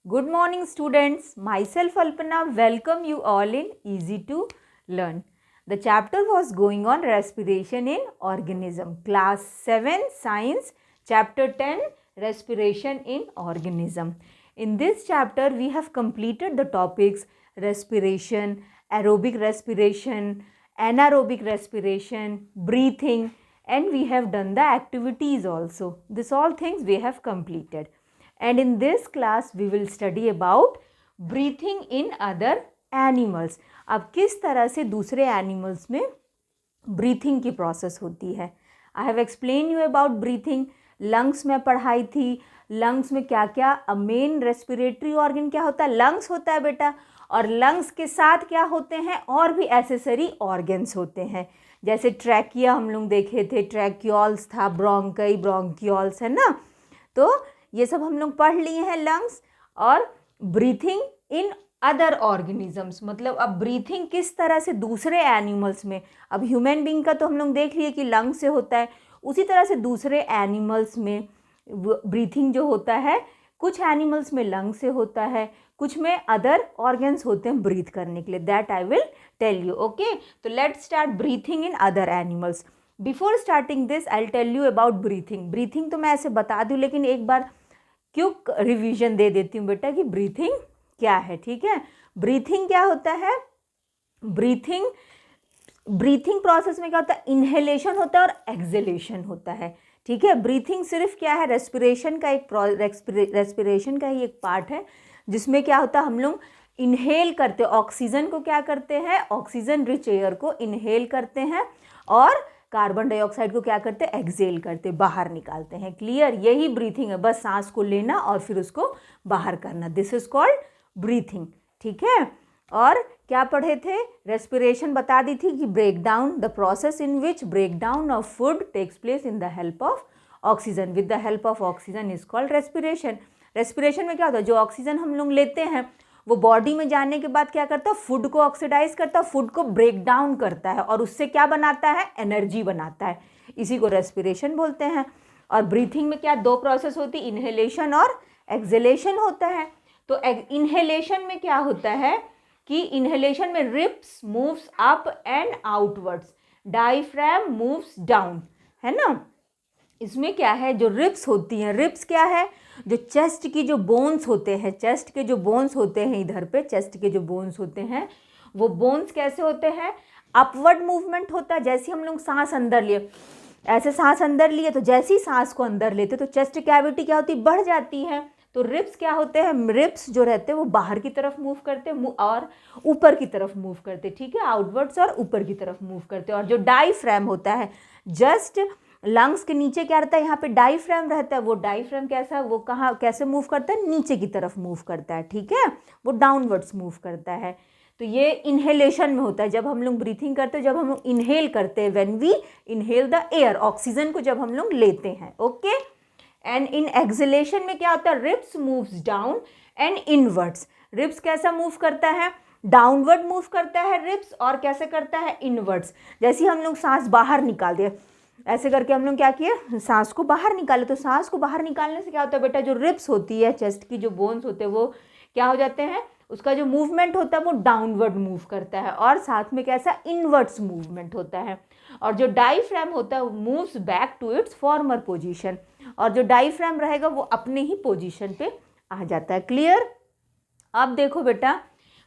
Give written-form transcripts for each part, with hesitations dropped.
Good morning, students. Myself, Alpana, welcome you all in Easy to Learn. The chapter was going on respiration in organism. Class 7 Science, Chapter 10 Respiration in Organism. In this chapter, we have completed the topics respiration, aerobic respiration, anaerobic respiration, breathing, and we have done the activities also. This all things we have completed. And in this class we will study about breathing in other animals. अब किस तरह से दूसरे animals में breathing की process होती है. I have explain you about breathing. Lungs में पढ़ाई थी. लंग्स में क्या क्या मेन रेस्पिरेटरी ऑर्गन क्या होता है, लंग्स होता है बेटा. और लंग्स के साथ क्या होते हैं, और भी एसेसरी ऑर्गन्स होते हैं. जैसे ट्रैकिया हम लोग देखे थे, ट्रैक्यूल्स था, ब्रोंकई, ब्रोंक्यूल्स है ना. तो ये सब हम लोग पढ़ लिए हैं लंग्स. और ब्रीथिंग इन अदर ऑर्गेनिजम्स, मतलब अब ब्रीथिंग किस तरह से दूसरे एनिमल्स में. अब ह्यूमन बीइंग का तो हम लोग देख लिए कि लंग से होता है, उसी तरह से दूसरे एनिमल्स में ब्रीथिंग जो होता है, कुछ एनिमल्स में लंग से होता है, कुछ में अदर ऑर्गन्स होते हैं ब्रीथ करने के लिए. That I will tell you. Okay, तो let's start breathing in other animals. Before starting this I will tell you about breathing. Breathing तो मैं ऐसे बता दूँ, लेकिन एक बार क्विक रिवीजन दे देती हूँ बेटा कि ब्रीथिंग क्या है. ठीक है, ब्रीथिंग क्या होता है. ब्रीथिंग प्रोसेस में क्या होता है, इनहेलेशन होता है और एक्सहेलेशन होता है. ठीक है, ब्रीथिंग सिर्फ क्या है, रेस्पिरेशन का ही एक पार्ट है, जिसमें क्या होता है, हम लोग इनहेल करते हैं ऑक्सीजन को, क्या करते हैं, ऑक्सीजन रिच एयर को इनहेल करते हैं, और कार्बन डाइऑक्साइड को क्या करते हैं, एक्सहेल करते, बाहर निकालते हैं. क्लियर, यही ब्रीथिंग है. बस सांस को लेना और फिर उसको बाहर करना. This is called breathing. ठीक है, और क्या पढ़े थे, रेस्पिरेशन बता दी थी कि break down, the process in which break down of food takes place in the help of oxygen. With the help of oxygen is called respiration. Respiration में क्या होता है, जो ऑक्सीजन हम लोग लेते हैं वो बॉडी में जाने के बाद क्या करता है, फूड को ऑक्सीडाइज करता है, फूड को ब्रेक डाउन करता है, और उससे क्या बनाता है, एनर्जी बनाता है. इसी को रेस्पिरेशन बोलते हैं. और ब्रीथिंग में क्या दो प्रोसेस होती है, इनहेलेशन और एक्सहेलेशन होता है. तो इनहेलेशन में क्या होता है कि इनहेलेशन में ribs moves up and outwards, diaphragm moves down, है ना. इसमें क्या है, जो रिब्स होती हैं, रिब्स क्या है, जो चेस्ट की जो बोन्स होते हैं, चेस्ट के जो बोन्स होते हैं, इधर पे चेस्ट के जो बोन्स होते हैं, वो बोन्स कैसे होते हैं, अपवर्ड मूवमेंट होता है. जैसे हम लोग सांस अंदर लिए, ऐसे सांस अंदर लिए, तो जैसे ही सांस को अंदर लेते तो चेस्ट कैविटी क्या होती है, बढ़ जाती है. तो रिब्स क्या होते हैं, रिब्स जो रहते हैं वो बाहर की तरफ मूव करते हैं और ऊपर की तरफ मूव करते. ठीक है, आउटवर्ड्स और ऊपर की तरफ मूव करते. और जो डायफ्राम होता है, जस्ट लंग्स के नीचे क्या रहता है, यहाँ पे डायफ्राम रहता है. वो डायफ्राम कैसा, वो कहाँ कैसे मूव करता है, नीचे की तरफ मूव करता है. ठीक है, वो डाउनवर्ड्स मूव करता है. तो ये इनहेलेशन में होता है, जब हम लोग ब्रीथिंग करते हैं, जब हम लोग इनहेल करते हैं, when we inhale the air, oxygen को जब हम लोग लेते हैं. ओके, एंड इन एक्सहेलेशन में क्या होता है, ribs moves down and inwards. Ribs कैसा मूव करता है, डाउनवर्ड मूव करता है रिब्स, और कैसे करता है, इनवर्ड्स. जैसे हम लोग सांस बाहर निकाल दिए, ऐसे करके हम लोग क्या किए, सांस को बाहर निकाले. तो सांस को बाहर निकालने से क्या होता है बेटा, जो रिब्स होती है, चेस्ट की जो बोन्स होते हैं, वो क्या हो जाते हैं, उसका जो मूवमेंट होता है वो डाउनवर्ड मूव करता है, और साथ में कैसा, इनवर्ड्स मूवमेंट होता है. और जो डायफ्राम होता है वो moves back to its former position, और जो डायफ्राम रहेगा वो अपने ही पोजीशन पे आ जाता है. क्लियर. अब देखो बेटा,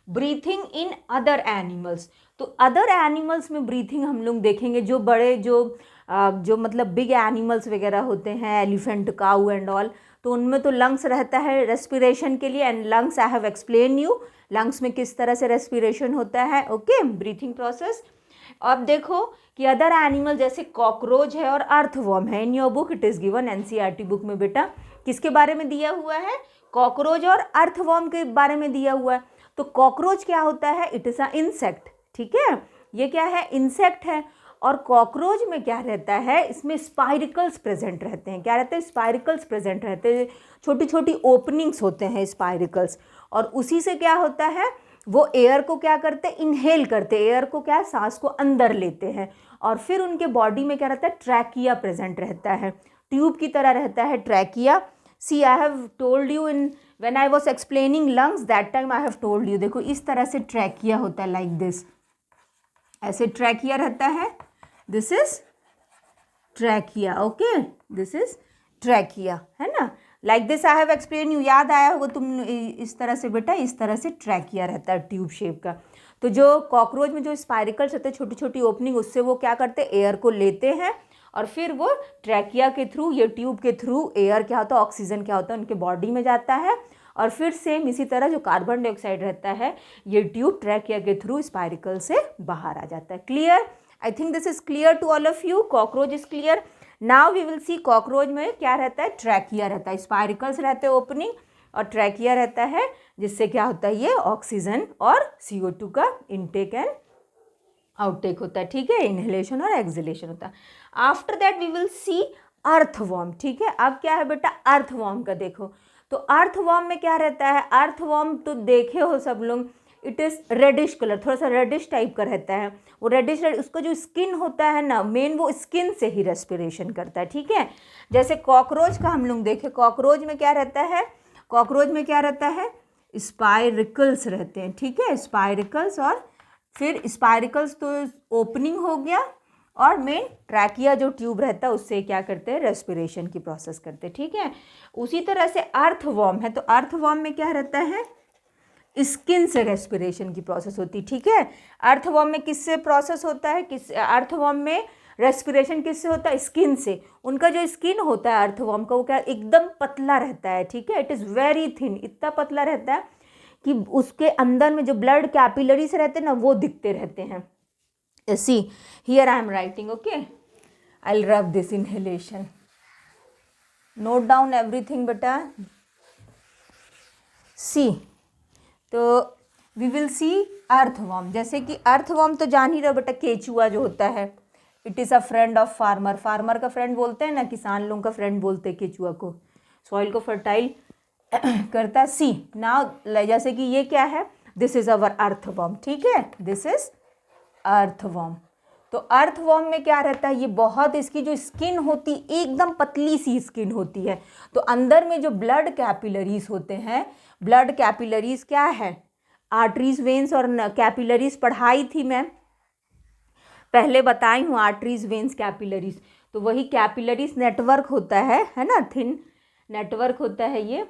ब्रीथिंग इन अदर एनिमल्स. तो अदर एनिमल्स में ब्रीथिंग हम लोग देखेंगे, जो बड़े जो मतलब बिग एनिमल्स वगैरह होते हैं, एलिफेंट, काऊ एंड ऑल, तो उनमें तो लंग्स रहता है रेस्पिरेशन के लिए. And lungs I have explain you, lungs में किस तरह से रेस्पिरेशन होता है. Okay, breathing process. अब देखो कि अदर एनिमल जैसे कॉकरोच है और अर्थवर्म है. In your book it is given, NCERT book में बेटा किसके बारे में दिया हुआ है, कॉकरोच और अर्थवर्म के बारे में दिया हुआ है. तो कॉकरोच क्या होता है, इट इज़ अ इंसेक्ट. ठीक है, ये क्या है, इंसेक्ट है. और कॉकरोच में क्या रहता है, इसमें स्पाइरिकल्स प्रेजेंट रहते हैं. क्या रहते हैं, स्पाइरिकल्स प्रेजेंट रहते हैं, छोटी छोटी ओपनिंग्स होते हैं स्पाइरिकल्स. और उसी से क्या होता है, वो एयर को क्या करते हैं, इनहेल करते हैं, एयर को क्या, सांस को अंदर लेते हैं. और फिर उनके बॉडी में क्या रहता है, ट्रैकिया प्रेजेंट रहता है, ट्यूब की तरह रहता है trachea. See I have told you in when I was explaining lungs that time I have told you. देखो इस तरह से ट्रैकिया होता है, लाइक दिस, ऐसे ट्रैकिया रहता है, this is trachea, okay, this is trachea, है ना। Like this I have explain you, याद आया होगा तुम इस तरह से बेटा, इस तरह से ट्रैकिया रहता है ट्यूब शेप का। तो जो कॉकरोच में जो स्पाइरिकल्स रहते हैं, छोटी छोटी ओपनिंग, उससे वो क्या करते हैं, एयर को लेते हैं और फिर वो ट्रैकिया के थ्रू, ये ट्यूब के थ्रू एयर क्या होता है, ऑक्सीजन क्या होता है, उनके बॉडी में जाता है और फिर सेम इसी तरह जो कार्बन डाइऑक्साइड रहता है, ये ट्यूब ट्रैकिया के थ्रू स्पाइरिकल से बाहर आ जाता है। Clear? I think this is clear to all of you. Cockroach is clear. Now we will see cockroach में क्या रहता है, ट्रैकिया रहता है, स्पाइरिकल्स रहते हैं ओपनिंग और ट्रैकिया रहता है, जिससे क्या होता है, ये ऑक्सीजन और CO2 का इनटेक एंड आउटटेक होता है, ठीक है, इनहेलेशन और एक्सहेलेशन होता है। After that we will see earthworm, ठीक है। अब क्या है बेटा, अर्थवॉर्म का देखो, तो अर्थवॉर्म में क्या रहता है, अर्थवॉर्म तो देखे हो सब लोग, इट इज़ रेडिश कलर, थोड़ा सा रेडिश टाइप का रहता है, वो रेडिश, उसका जो स्किन होता है ना, मेन वो स्किन से ही रेस्पिरेशन करता है, ठीक है। जैसे कॉकरोच का हम लोग देखें, कॉकरोच में क्या रहता है, कॉकरोच में क्या रहता है, स्पाइरिकल्स रहते हैं, ठीक है, स्पाइरिकल्स, और फिर स्पाइरिकल्स तो ओपनिंग हो गया और मेन ट्रैकिया जो ट्यूब रहता है उससे क्या करते हैं, रेस्पिरेशन की प्रोसेस करते हैं, ठीक है। उसी तरह से अर्थवॉर्म है, तो अर्थवॉर्म में क्या रहता है, स्किन से रेस्पिरेशन की प्रोसेस होती है, ठीक है। अर्थवॉर्म में किससे प्रोसेस होता है, किस अर्थवॉर्म में रेस्पिरेशन किससे होता है, स्किन से। उनका जो स्किन होता है अर्थवॉर्म का, वो क्या एकदम पतला रहता है, ठीक है, इट इज़ वेरी थिन, इतना पतला रहता है कि उसके अंदर में जो ब्लड कैपिलरीज रहते हैं ना, वो दिखते रहते हैं। See here I am writing, okay, I will rub this inhalation, note down everything बेटा। सी, तो वी विल सी अर्थवॉर्म, जैसे कि अर्थवॉर्म तो जान ही रहो बेटा, केचुआ जो होता है, it is a friend of farmer, farmer का फ्रेंड बोलते हैं ना, किसान लोगों का फ्रेंड बोलते हैं केचुआ को, सॉइल को फर्टाइल करता है। सी नाउ, जैसे कि ये क्या है, दिस इज अवर अर्थवॉर्म, ठीक है, दिस इज अर्थवॉर्म। तो अर्थवॉर्म में क्या रहता है, ये बहुत, इसकी जो स्किन होती एकदम पतली सी स्किन होती है, तो अंदर में जो ब्लड कैपिलरीज होते हैं, ब्लड कैपिलरीज क्या है, आर्टरीज, वेन्स और कैपिलरीज पढ़ाई थी मैं, पहले बताई हूँ, आर्टरीज, वेन्स, कैपिलरीज, तो वही कैपिलरीज नेटवर्क होता है ना, थिन नेटवर्क होता है ये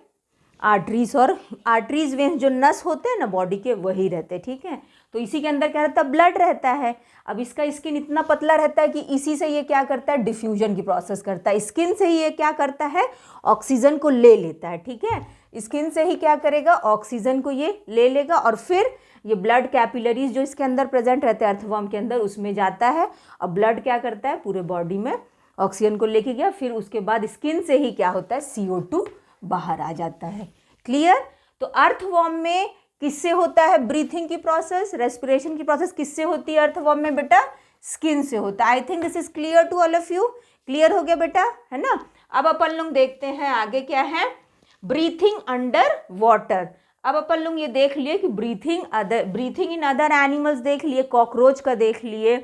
आर्टरीज, और आर्टरीज, वेन्स जो नस होते हैं ना बॉडी के, वही रहते हैं, ठीक है। तो इसी के अंदर क्या रहता है, ब्लड रहता है। अब इसका स्किन इतना पतला रहता है कि इसी से ये क्या करता है, डिफ्यूजन की प्रोसेस करता है, स्किन से ही ये क्या करता है, ऑक्सीजन को ले लेता है, ठीक है, स्किन से ही क्या करेगा, ऑक्सीजन को ये ले लेगा और फिर ये ब्लड कैपिलरीज जो इसके अंदर प्रेजेंट रहते हैं अर्थवॉर्म के अंदर, उसमें जाता है और ब्लड क्या करता है, पूरे बॉडी में ऑक्सीजन को लेके गया, फिर उसके बाद स्किन से ही क्या होता है, CO2 बाहर आ जाता है। क्लियर? तो अर्थवॉर्म में किससे होता है ब्रीथिंग की प्रोसेस, रेस्पिरेशन की प्रोसेस किससे होती है अर्थवॉर्म में बेटा, स्किन से होता है। I think this is clear to all of you, clear हो गया बेटा, है ना। अब अपन लोग देखते हैं आगे क्या है, ब्रीथिंग अंडर वाटर। अब अपन लोग ये देख लिए कि ब्रीथिंग इन अदर एनिमल्स देख लिए, कॉकरोच का देख लिए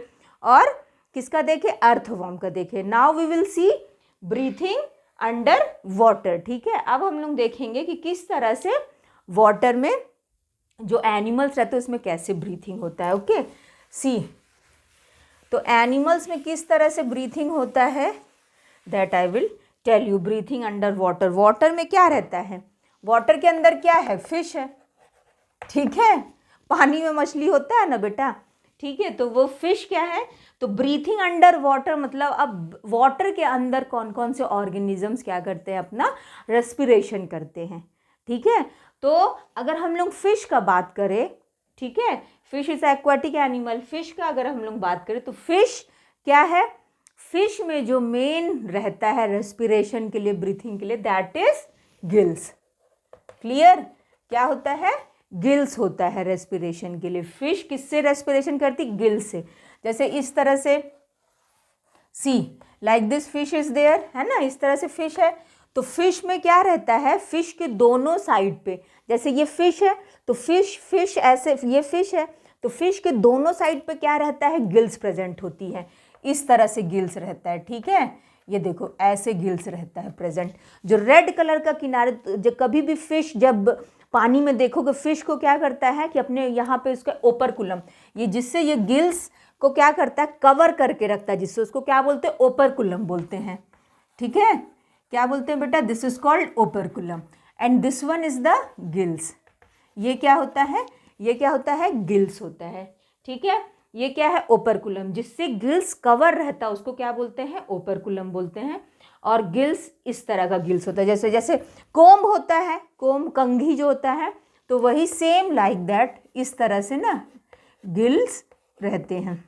और किसका देखे, अर्थवॉर्म का देखे। Now we will see breathing under water, ठीक है। अब हम लोग देखेंगे कि किस तरह से वाटर में जो एनिमल्स रहते हैं उसमें कैसे ब्रीथिंग होता है, ओके। सी, तो एनिमल्स में किस तरह से ब्रीथिंग होता है, that I will tell you. Breathing under water, water में क्या रहता है, वाटर के अंदर क्या है, फिश है, ठीक है, पानी में मछली होता है ना बेटा, ठीक है, तो वो फिश क्या है। तो ब्रीथिंग अंडर वाटर मतलब अब वाटर के अंदर कौन कौन से ऑर्गेनिजम्स क्या करते हैं, अपना रेस्पिरेशन करते हैं, ठीक है। तो अगर हम लोग फिश का बात करें, ठीक है, fish is aquatic animal, fish का अगर हम लोग बात करें तो फिश क्या है, फिश में जो मेन रहता है रेस्पिरेशन के लिए, ब्रीथिंग के लिए, दैट इज गिल्स। क्लियर? क्या होता है, गिल्स होता है रेस्पिरेशन के लिए। फिश किससे रेस्पिरेशन करती, गिल्स से। जैसे इस तरह से, see like this fish is there, है ना, इस तरह से फिश है। तो फिश में क्या रहता है, फिश के दोनों साइड पे, जैसे ये फिश है तो फिश ऐसे, ये फिश है तो फिश के दोनों साइड पे क्या रहता है, गिल्स प्रेजेंट होती है, इस तरह से गिल्स रहता है, ठीक है, ये देखो ऐसे गिल्स रहता है प्रेजेंट। जो रेड कलर का किनारे, जो कभी भी फिश जब पानी में देखोगे फिश को क्या करता है कि अपने यहाँ पे उसका ओपरकुलम, ये जिससे ये गिल्स को क्या करता है कवर करके रखता है, जिससे उसको क्या बोलते हैं ओपरकुलम बोलते हैं। ठीक है, क्या बोलते हैं बेटा, this is called operculum and this one is the gills. ये क्या होता है, ये क्या होता है, गिल्स होता है। ठीक है, ये क्या है, ओपरकुलम, जिससे गिल्स कवर रहता है उसको क्या बोलते हैं, ओपरकुलम बोलते हैं। और गिल्स इस तरह का गिल्स होता है, जैसे जैसे कोम्ब होता है, कोम्ब कंघी जो होता है, तो वही सेम लाइक दैट इस तरह से ना गिल्स रहते हैं।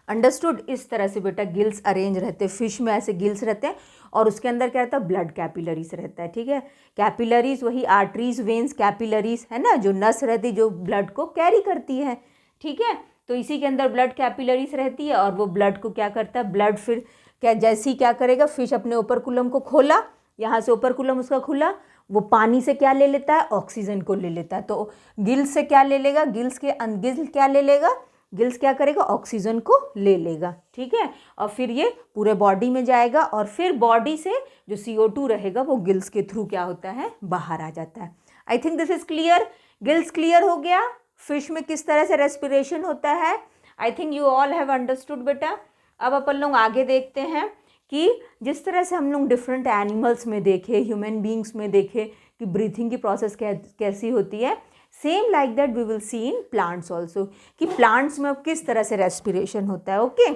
अंडरस्टूड, इस तरह से बेटा गिल्स अरेंज रहते हैं, फिश में ऐसे गिल्स रहते हैं और उसके अंदर क्या रहता है, ब्लड कैपिलरीज रहता है। ठीक है, कैपिलरीज वही आर्टरीज, वेन्स, कैपिलरीज है ना, जो नस रहती जो ब्लड को कैरी करती है। ठीक है, तो इसी के अंदर ब्लड कैपिलरीज रहती है और वो ब्लड को क्या करता है, ब्लड फिर क्या जैसे ही क्या करेगा, फिश अपने ओपरकुलम को खोला, यहाँ से ओपरकुलम उसका खुला, वो पानी से क्या ले लेता है, ऑक्सीजन को ले लेता है। तो गिल्स से क्या ले लेगा, गिल्स क्या ले लेगा, गिल्स क्या करेगा, ऑक्सीजन को ले लेगा। ठीक है, और फिर ये पूरे बॉडी में जाएगा और फिर बॉडी से जो CO2 रहेगा वो गिल्स के थ्रू क्या होता है, बाहर आ जाता है। I think this is clear. Gills clear हो गया, फिश में किस तरह से रेस्पिरेशन होता है। I think you all have understood बेटा। अब अपन लोग आगे देखते हैं कि जिस तरह से हम लोग डिफरेंट एनिमल्स में देखे, ह्यूमन बींग्स में देखे कि ब्रीथिंग की प्रोसेस कैसी होती है, same like that we will see in plants also, कि प्लांट्स में किस तरह से रेस्पिरेशन होता है। Okay,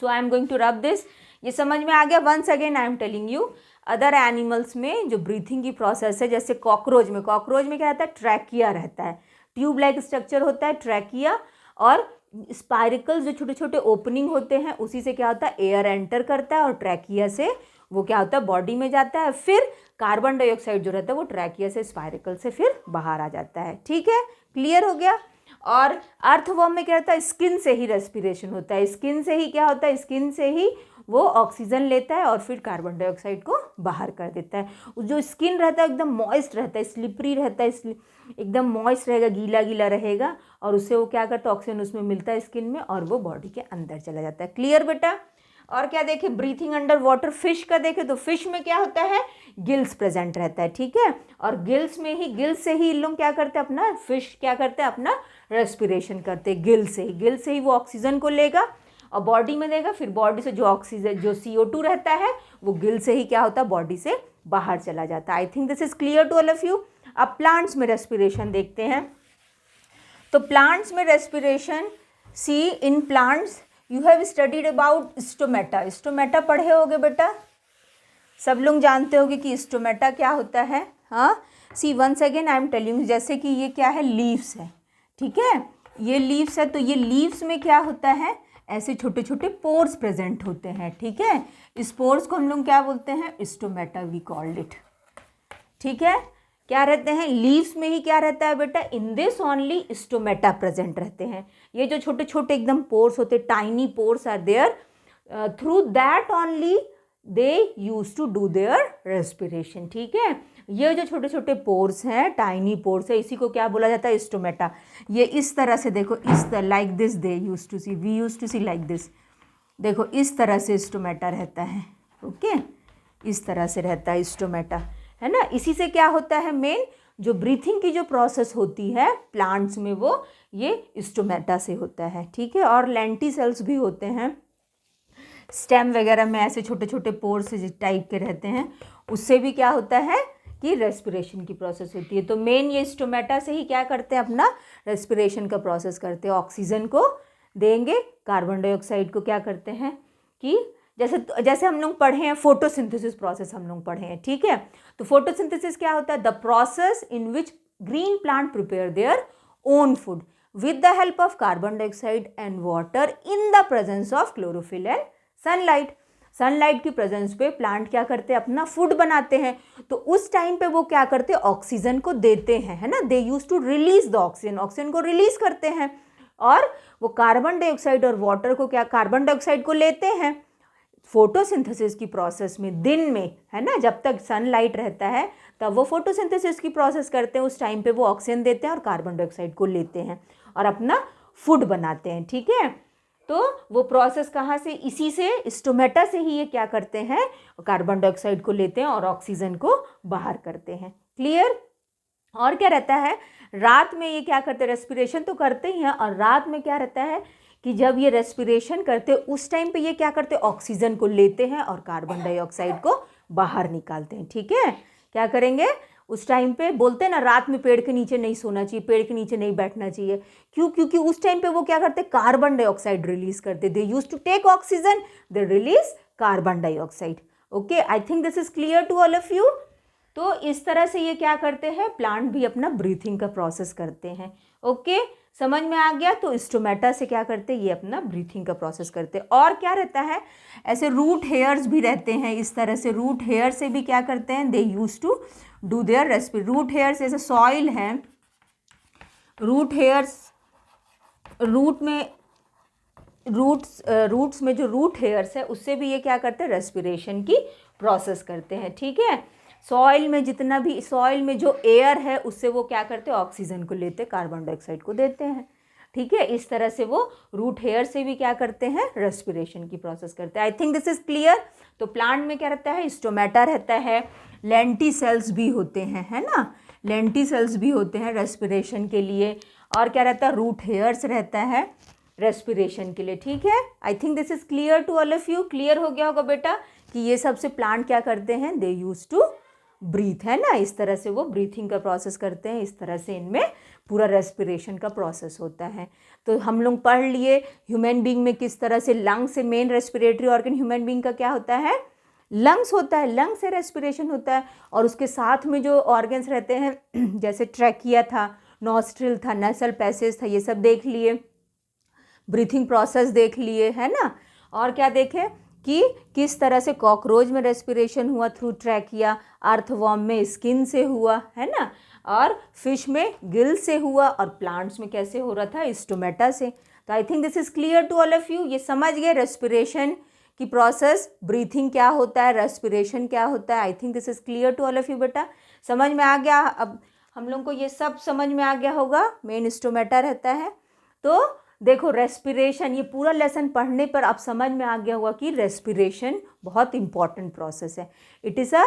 so I am going to rub this. ये समझ में आ गया। Once again I am telling you, other animals में जो ब्रीथिंग की प्रोसेस है, जैसे कॉकरोच में क्या रहता है, ट्रैकिया रहता है, ट्यूब लाइक स्ट्रक्चर होता है ट्रैकिया, और स्पाइरिकल्स जो छोटे छोटे ओपनिंग होते हैं उसी से क्या होता है, एयर एंटर करता है और ट्रैकिया से वो क्या होता है, बॉडी में जाता है, फिर कार्बन डाइऑक्साइड जो रहता है वो ट्रैकिया से, स्पाइरिकल से फिर बाहर आ जाता है। ठीक है, क्लियर हो गया। और अर्थवर्म में क्या होता है, स्किन से ही रेस्पिरेशन होता है, स्किन से ही क्या होता है, स्किन से ही वो ऑक्सीजन लेता है और फिर कार्बन डाइऑक्साइड को बाहर कर देता है। जो स्किन रहता है एकदम मॉइस्ट रहता है, स्लिपरी रहता है, एकदम मॉइस्ट रहेगा, गीला गीला रहेगा, और उससे वो क्या करता है, ऑक्सीजन उसमें मिलता है स्किन में और वो बॉडी के अंदर चला जाता है। क्लियर बेटा। और क्या देखे, ब्रीथिंग अंडर वाटर फिश का देखे तो फिश में क्या होता है, गिल्स प्रेजेंट रहता है। ठीक है, और गिल्स से ही लोग क्या करते हैं, अपना फिश क्या करते हैं, अपना रेस्पिरेशन करते हैं गिल से ही वो ऑक्सीजन को लेगा और बॉडी में देगा, फिर बॉडी से जो ऑक्सीजन जो CO2 रहता है वो गिल से ही क्या होता है, बॉडी से बाहर चला जाता है। I think this is clear to all of you. अब प्लांट्स में रेस्पिरेशन देखते हैं। तो प्लांट्स में respiration, see in plants you have studied about stomata. Stomata पढ़े होगे बेटा, सब लोग जानते होगे कि स्टोमेटा क्या होता है। हाँ, see once again I am telling, जैसे कि ये क्या है, लीव्स है। ठीक है, ये लीव्स है, तो ये लीव्स में क्या होता है, ऐसे छोटे छोटे पोर्स प्रेजेंट होते हैं। ठीक है, इस पोर्स को हम लोग क्या बोलते हैं, स्टोमेटा वी कॉल्ड इट। ठीक है, क्या रहते हैं, लीव्स में ही क्या रहता है बेटा, in this only stomata present रहते हैं। ये जो छोटे छोटे एकदम पोर्स होते, tiny pores are there, through that only they use to do their respiration. ठीक है, ये जो छोटे छोटे पोर्स हैं, टाइनी पोर्स है, इसी को क्या बोला जाता है, स्टोमेटा। ये इस तरह से देखो, इस तरह like this they use to see, we use to see like this. देखो इस तरह से स्टोमेटा रहता है। ओके, इस तरह से रहता है स्टोमेटा, है ना। इसी से क्या होता है, मेन जो ब्रीथिंग की जो प्रोसेस होती है प्लांट्स में वो ये स्टोमेटा से होता है। ठीक है, और लेंटिसेल्स भी होते हैं, स्टेम वगैरह में ऐसे छोटे छोटे पोर्स टाइप के रहते हैं, उससे भी क्या होता है कि रेस्पिरेशन की प्रोसेस होती है। तो मेन ये स्टोमेटा से ही क्या करते हैं, अपना रेस्पिरेशन का प्रोसेस करते हैं। ऑक्सीजन को देंगे, कार्बन डाइऑक्साइड को क्या करते हैं कि जैसे हम लोग पढ़े हैं फोटोसिंथेसिस प्रोसेस हम लोग पढ़े हैं। ठीक है, तो फोटोसिंथेसिस क्या होता है, the process in which green plant prepare their own food with the help of carbon dioxide and water in the presence of chlorophyll and sunlight. Sunlight की प्रेजेंस पे प्लांट क्या करते हैं, अपना फूड बनाते हैं। तो उस टाइम पे वो क्या करते हैं, ऑक्सीजन को देते हैं, है ना। They use to release the oxygen, oxygen को रिलीज करते हैं, और वो कार्बन डाइऑक्साइड और वाटर को क्या, कार्बन डाइऑक्साइड को लेते हैं फोटोसिंथेसिस की प्रोसेस में, दिन में, है ना, जब तक सनलाइट रहता है तब वो फोटोसिंथेसिस की प्रोसेस करते हैं। उस टाइम पे वो ऑक्सीजन देते हैं और कार्बन डाइऑक्साइड को लेते हैं और अपना फूड बनाते हैं। ठीक है, तो वो प्रोसेस कहाँ से, इसी से स्टोमेटा से ही ये क्या करते हैं, कार्बन डाइऑक्साइड को लेते हैं और ऑक्सीजन को बाहर करते हैं। क्लियर। और क्या रहता है, रात में ये क्या करते हैं, रेस्पिरेशन तो करते ही हैं, और रात में क्या रहता है कि जब ये रेस्पिरेशन करते उस टाइम पे ये क्या करते हैं, ऑक्सीजन को लेते हैं और कार्बन डाइऑक्साइड को बाहर निकालते हैं। ठीक है, क्या करेंगे उस टाइम पे, बोलते हैं ना रात में पेड़ के नीचे नहीं सोना चाहिए, पेड़ के नीचे नहीं बैठना चाहिए, क्यों, क्योंकि उस टाइम पे वो क्या करते, कार्बन डाइऑक्साइड रिलीज करते, they use to take oxygen, they release carbon dioxide. Okay, I think this is clear to all of you. तो इस तरह से ये क्या करते हैं, प्लांट भी अपना ब्रीथिंग का प्रोसेस करते हैं। ओके, समझ में आ गया। तो स्टोमेटा से क्या करते हैं, ये अपना ब्रीथिंग का प्रोसेस करते हैं। और क्या रहता है, ऐसे रूट हेयर्स भी रहते हैं, इस तरह से रूट हेयर से भी क्या करते हैं, they use to do their respiration. Root hairs जैसे सॉइल है, रूट हेयर्स, रूट में रूट्स में जो रूट हेयर्स है उससे भी ये क्या करते हैं, रेस्पिरेशन की प्रोसेस करते हैं। ठीक है, सॉइल में जितना भी, सॉइल में जो एयर है उससे वो क्या करते हैं, ऑक्सीजन को लेते, कार्बन डाइऑक्साइड को देते हैं। ठीक है, इस तरह से वो रूट हेयर से भी क्या करते हैं, रेस्पिरेशन की प्रोसेस करते हैं। आई थिंक दिस इज क्लियर। तो प्लांट में क्या रहता है, स्टोमेटा रहता है, लेंटिसेल्स भी होते हैं, है ना, लेंटिसेल्स भी होते हैं रेस्पिरेशन के लिए, और क्या रहता है, रूट हेयर्स रहता है रेस्पिरेशन के लिए। ठीक है, I think this is clear to all of you. Clear हो गया होगा बेटा कि ये सबसे प्लांट क्या करते हैं, दे यूज टू ब्रीथ, है ना, इस तरह से वो ब्रीथिंग का प्रोसेस करते हैं, इस तरह से इनमें पूरा रेस्पिरेशन का प्रोसेस होता है। तो हम लोग पढ़ लिए ह्यूमन बीइंग में किस तरह से लंग्स से, main respiratory organ human being का क्या होता है, लंग्स होता है, लंग से रेस्पिरेशन होता है, और उसके साथ में जो ऑर्गन्स रहते हैं जैसे ट्रैकिया था, नॉस्ट्रिल था, नेसल पैसेज था, ये सब देख लिए, ब्रीथिंग प्रोसेस देख लिए, है ना। और क्या देखे कि किस तरह से कॉकरोच में रेस्पिरेशन हुआ थ्रू ट्रैकिया, अर्थवॉर्म में स्किन से हुआ, है ना, और फिश में गिल से हुआ, और प्लांट्स में कैसे हो रहा था, स्टोमेटा से। तो I think this is clear to all of you. ये समझ गए रेस्पिरेशन की प्रोसेस, ब्रीथिंग क्या होता है, रेस्पिरेशन क्या होता है। I think this is clear to all of you बेटा, समझ में आ गया। अब हम लोग को ये सब समझ में आ गया होगा, मेन स्टोमेटा रहता है। तो देखो रेस्पिरेशन, ये पूरा लेसन पढ़ने पर अब समझ में आ गया होगा कि रेस्पिरेशन बहुत इंपॉर्टेंट प्रोसेस है, it is a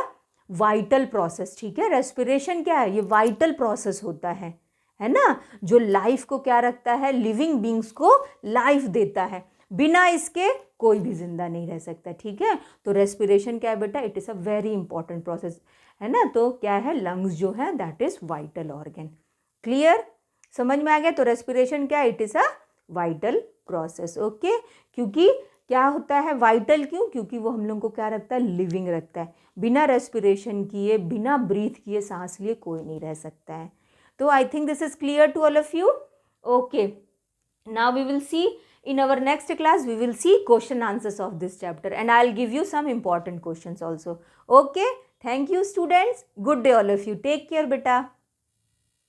vital process. ठीक है, रेस्पिरेशन क्या है, ये वाइटल प्रोसेस होता है ना, जो लाइफ को क्या रखता है, लिविंग बींग्स को लाइफ देता है, बिना इसके कोई भी जिंदा नहीं रह सकता। ठीक है, तो रेस्पिरेशन क्या है बेटा, it is a very important process, है ना। तो क्या है, लंग्स जो है that is vital organ. Clear, समझ में आ गया। तो रेस्पिरेशन क्या है, it is a vital process. Okay, क्योंकि क्या होता है वाइटल, क्यों, क्योंकि वो हम लोग को क्या रखता है, लिविंग रखता है, बिना रेस्पिरेशन किए, बिना ब्रीथ किए, सांस लिए कोई नहीं रह सकता है। तो I think this is clear to all of you. Okay, now we will see in our next class, we will see question answers of this chapter, and I'll give you some important questions also. Okay, thank you students, good day all of you, take care beta.